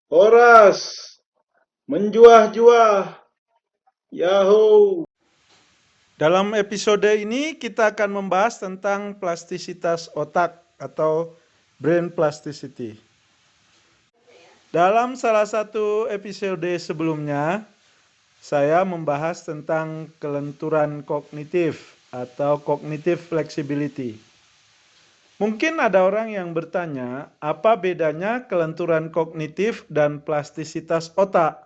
Horas, menjuah-juah, Yahoo! Dalam episode ini kita akan membahas tentang plastisitas otak atau brain plasticity. Dalam salah satu episode sebelumnya, saya membahas tentang kelenturan kognitif atau cognitive flexibility. Mungkin ada orang yang bertanya, apa bedanya kelenturan kognitif dan plastisitas otak?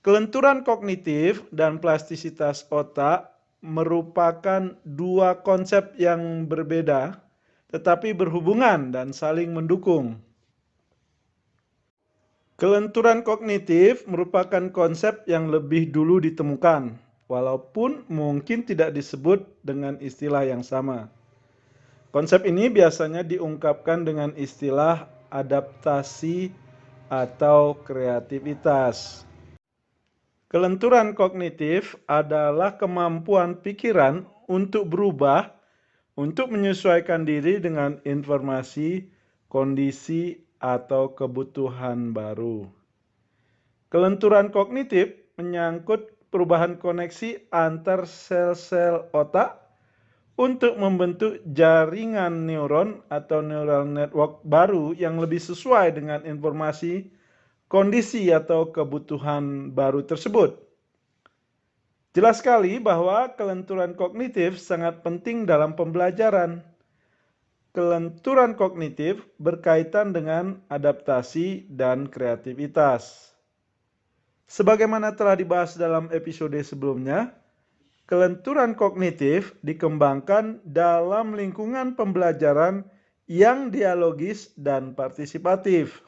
Kelenturan kognitif dan plastisitas otak merupakan dua konsep yang berbeda, tetapi berhubungan dan saling mendukung. Kelenturan kognitif merupakan konsep yang lebih dulu ditemukan, walaupun mungkin tidak disebut dengan istilah yang sama. Konsep ini biasanya diungkapkan dengan istilah adaptasi atau kreativitas. Kelenturan kognitif adalah kemampuan pikiran untuk berubah, untuk menyesuaikan diri dengan informasi, kondisi, atau kebutuhan baru. Kelenturan kognitif menyangkut perubahan koneksi antar sel-sel otak untuk membentuk jaringan neuron atau neural network baru yang lebih sesuai dengan informasi, kondisi, atau kebutuhan baru tersebut. Jelas sekali bahwa kelenturan kognitif sangat penting dalam pembelajaran. Kelenturan kognitif berkaitan dengan adaptasi dan kreativitas. Sebagaimana telah dibahas dalam episode sebelumnya, kelenturan kognitif dikembangkan dalam lingkungan pembelajaran yang dialogis dan partisipatif.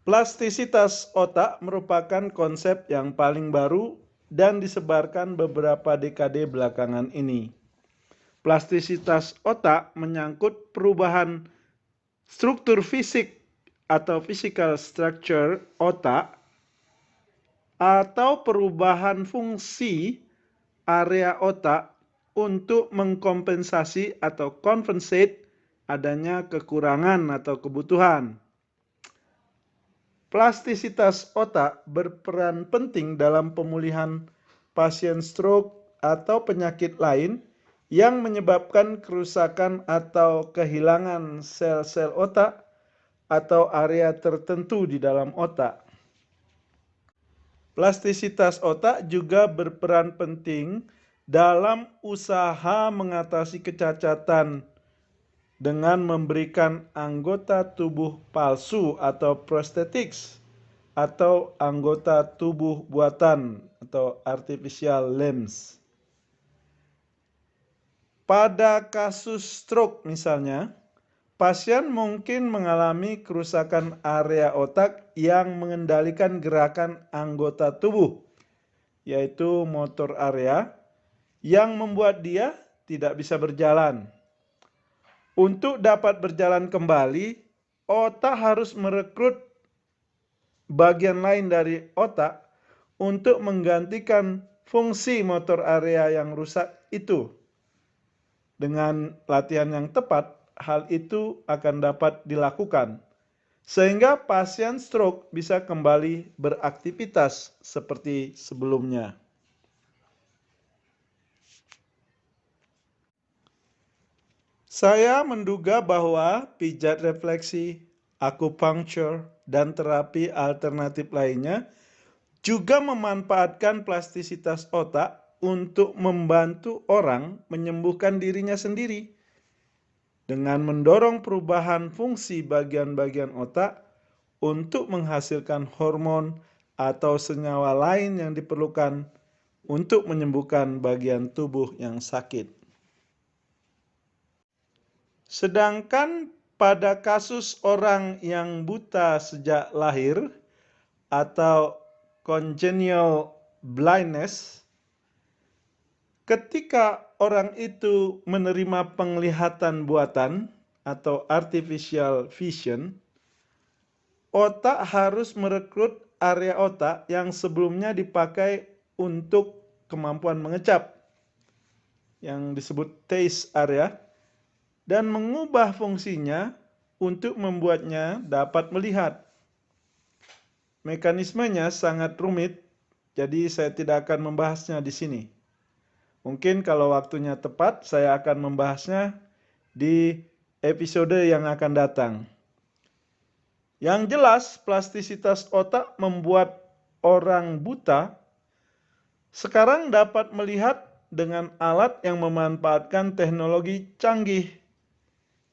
Plastisitas otak merupakan konsep yang paling baru dan disebarkan beberapa dekade belakangan ini. Plastisitas otak menyangkut perubahan struktur fisik atau physical structure otak atau perubahan fungsi area otak untuk mengkompensasi atau compensate adanya kekurangan atau kebutuhan. Plastisitas otak berperan penting dalam pemulihan pasien stroke atau penyakit lain yang menyebabkan kerusakan atau kehilangan sel-sel otak atau area tertentu di dalam otak. Plastisitas otak juga berperan penting dalam usaha mengatasi kecacatan dengan memberikan anggota tubuh palsu atau prosthetics atau anggota tubuh buatan atau artificial limbs. Pada kasus stroke misalnya, pasien mungkin mengalami kerusakan area otak yang mengendalikan gerakan anggota tubuh, yaitu motor area, yang membuat dia tidak bisa berjalan. Untuk dapat berjalan kembali, otak harus merekrut bagian lain dari otak untuk menggantikan fungsi motor area yang rusak itu. Dengan latihan yang tepat, hal itu akan dapat dilakukan, sehingga pasien stroke bisa kembali beraktivitas seperti sebelumnya. Saya menduga bahwa pijat refleksi, akupunktur, dan terapi alternatif lainnya juga memanfaatkan plastisitas otak untuk membantu orang menyembuhkan dirinya sendiri dengan mendorong perubahan fungsi bagian-bagian otak untuk menghasilkan hormon atau senyawa lain yang diperlukan untuk menyembuhkan bagian tubuh yang sakit. Sedangkan pada kasus orang yang buta sejak lahir atau congenital blindness, ketika orang itu menerima penglihatan buatan atau artificial vision, otak harus merekrut area otak yang sebelumnya dipakai untuk kemampuan mengecap, yang disebut taste area, dan mengubah fungsinya untuk membuatnya dapat melihat. Mekanismenya sangat rumit, jadi saya tidak akan membahasnya di sini. Mungkin kalau waktunya tepat, saya akan membahasnya di episode yang akan datang. Yang jelas, plastisitas otak membuat orang buta sekarang dapat melihat dengan alat yang memanfaatkan teknologi canggih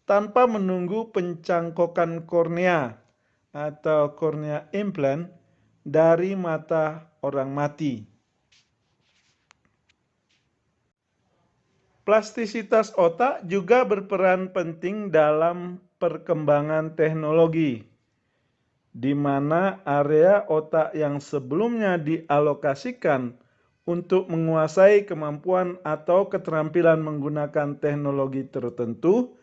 tanpa menunggu pencangkokan kornea atau cornea implant dari mata orang mati. Plastisitas otak juga berperan penting dalam perkembangan teknologi, di mana area otak yang sebelumnya dialokasikan untuk menguasai kemampuan atau keterampilan menggunakan teknologi tertentu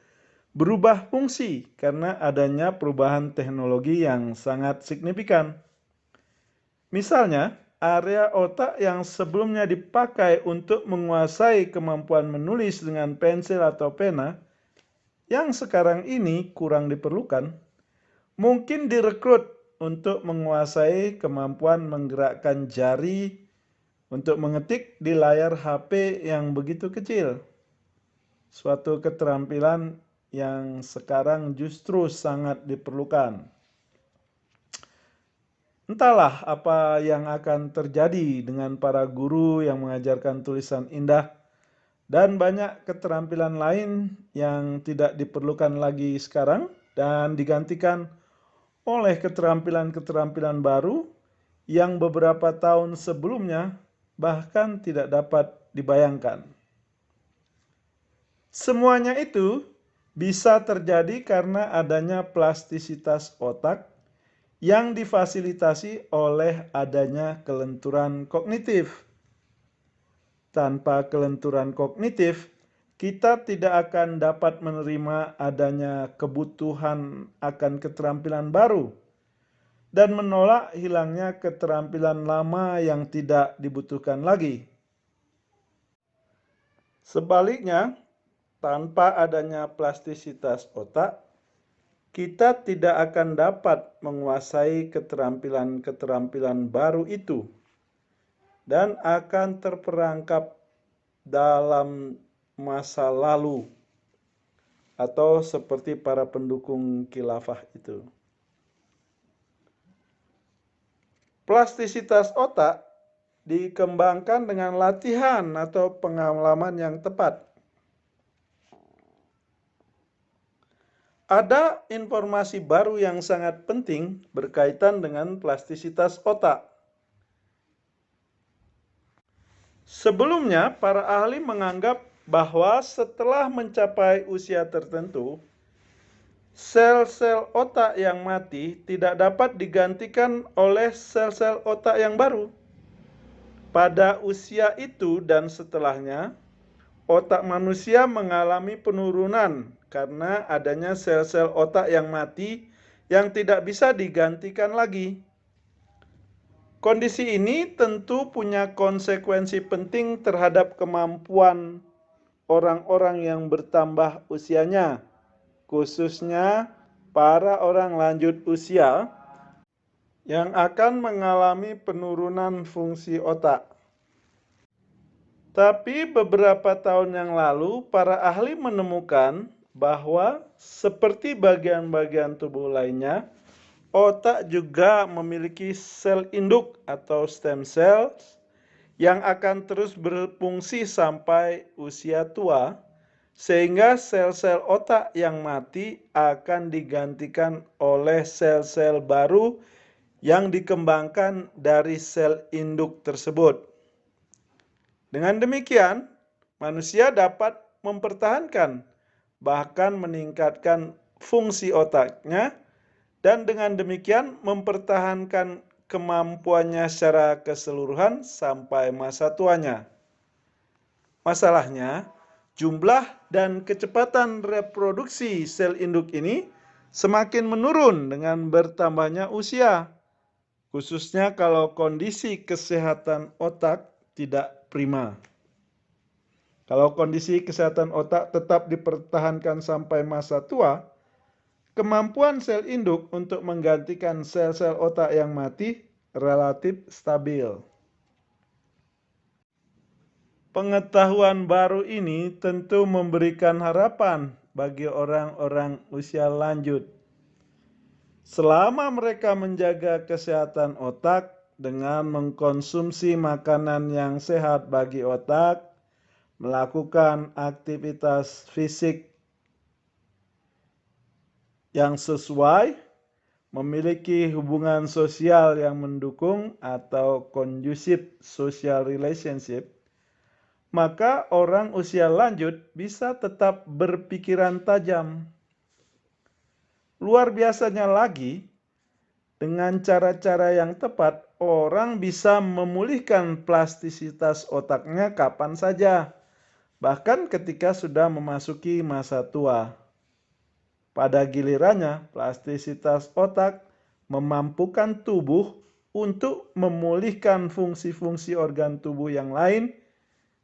berubah fungsi karena adanya perubahan teknologi yang sangat signifikan. Misalnya, area otak yang sebelumnya dipakai untuk menguasai kemampuan menulis dengan pensil atau pena, yang sekarang ini kurang diperlukan, mungkin direkrut untuk menguasai kemampuan menggerakkan jari untuk mengetik di layar HP yang begitu kecil. Suatu keterampilan yang sekarang justru sangat diperlukan. Entahlah apa yang akan terjadi dengan para guru yang mengajarkan tulisan indah dan banyak keterampilan lain yang tidak diperlukan lagi sekarang dan digantikan oleh keterampilan-keterampilan baru yang beberapa tahun sebelumnya bahkan tidak dapat dibayangkan. Semuanya itu bisa terjadi karena adanya plastisitas otak yang difasilitasi oleh adanya kelenturan kognitif. Tanpa kelenturan kognitif, kita tidak akan dapat menerima adanya kebutuhan akan keterampilan baru dan menolak hilangnya keterampilan lama yang tidak dibutuhkan lagi. Sebaliknya, tanpa adanya plastisitas otak, kita tidak akan dapat menguasai keterampilan-keterampilan baru itu dan akan terperangkap dalam masa lalu atau seperti para pendukung khilafah itu. Plastisitas otak dikembangkan dengan latihan atau pengalaman yang tepat. Ada informasi baru yang sangat penting berkaitan dengan plastisitas otak. Sebelumnya, para ahli menganggap bahwa setelah mencapai usia tertentu, sel-sel otak yang mati tidak dapat digantikan oleh sel-sel otak yang baru. Pada usia itu dan setelahnya, otak manusia mengalami penurunan karena adanya sel-sel otak yang mati yang tidak bisa digantikan lagi. Kondisi ini tentu punya konsekuensi penting terhadap kemampuan orang-orang yang bertambah usianya, khususnya para orang lanjut usia yang akan mengalami penurunan fungsi otak. Tapi beberapa tahun yang lalu, para ahli menemukan bahwa seperti bagian-bagian tubuh lainnya, otak juga memiliki sel induk atau stem cells yang akan terus berfungsi sampai usia tua, sehingga sel-sel otak yang mati akan digantikan oleh sel-sel baru yang dikembangkan dari sel induk tersebut. Dengan demikian, manusia dapat mempertahankan, bahkan meningkatkan fungsi otaknya, dan dengan demikian mempertahankan kemampuannya secara keseluruhan sampai masa tuanya. Masalahnya, jumlah dan kecepatan reproduksi sel induk ini semakin menurun dengan bertambahnya usia, khususnya kalau kondisi kesehatan otak tidak prima. Kalau kondisi kesehatan otak tetap dipertahankan sampai masa tua, Kemampuan sel induk untuk menggantikan sel-sel otak yang mati relatif stabil. Pengetahuan baru ini tentu memberikan harapan bagi orang-orang usia lanjut. Selama mereka menjaga kesehatan otak dengan mengkonsumsi makanan yang sehat bagi otak, melakukan aktivitas fisik yang sesuai, memiliki hubungan sosial yang mendukung atau conducive social relationship, maka orang usia lanjut bisa tetap berpikiran tajam. Luar biasanya lagi, dengan cara-cara yang tepat, orang bisa memulihkan plastisitas otaknya kapan saja, bahkan ketika sudah memasuki masa tua. Pada gilirannya, plastisitas otak memampukan tubuh untuk memulihkan fungsi-fungsi organ tubuh yang lain,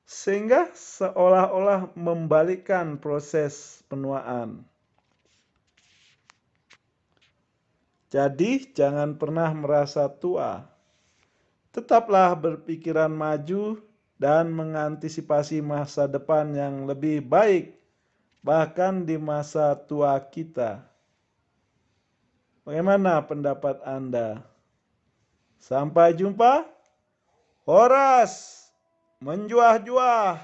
sehingga seolah-olah membalikkan proses penuaan. Jadi, jangan pernah merasa tua. Tetaplah berpikiran maju dan mengantisipasi masa depan yang lebih baik, bahkan di masa tua kita. Bagaimana pendapat Anda? Sampai jumpa. Horas, menjuah-juah.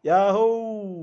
Yahoo!